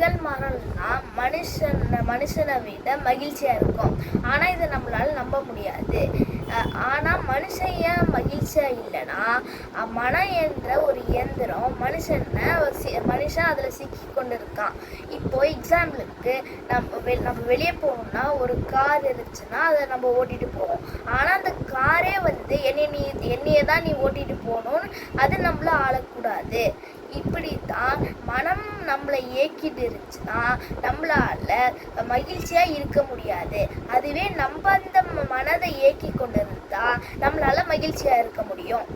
பிள்ளைகள் மரம்லாம் மனுஷனை விட மகிழ்ச்சியாக இருக்கும். ஆனால் இதை நம்மளால் நம்ப முடியாது. ஆனால் மனுஷன் ஏன் மகிழ்ச்சியாக இல்லைன்னா, மனம் என்ற ஒரு இயந்திரம் மனுஷன் அதில் சிக்கி கொண்டு இருக்கான். இப்போ எக்ஸாம்பிளுக்கு நம்ம வெளியே போகணும்னா ஒரு கார் இருந்துச்சுன்னா அதை நம்ம ஓட்டிகிட்டு போவோம். ஆனால் அந்த காரே என்னையே தான் நீ ஓட்டிகிட்டு போகணும்னு அது நம்மளை ஆளக்கூடாது. இப்படித்தான் மனம் நம்மளை இயக்கிட்டு இருந்துச்சுன்னா நம்மளால மகிழ்ச்சியா இருக்க முடியாது. அதுவே நம்ம அந்த மனதை இயக்கி கொண்டு இருந்தா நம்மளால மகிழ்ச்சியா இருக்க முடியும்.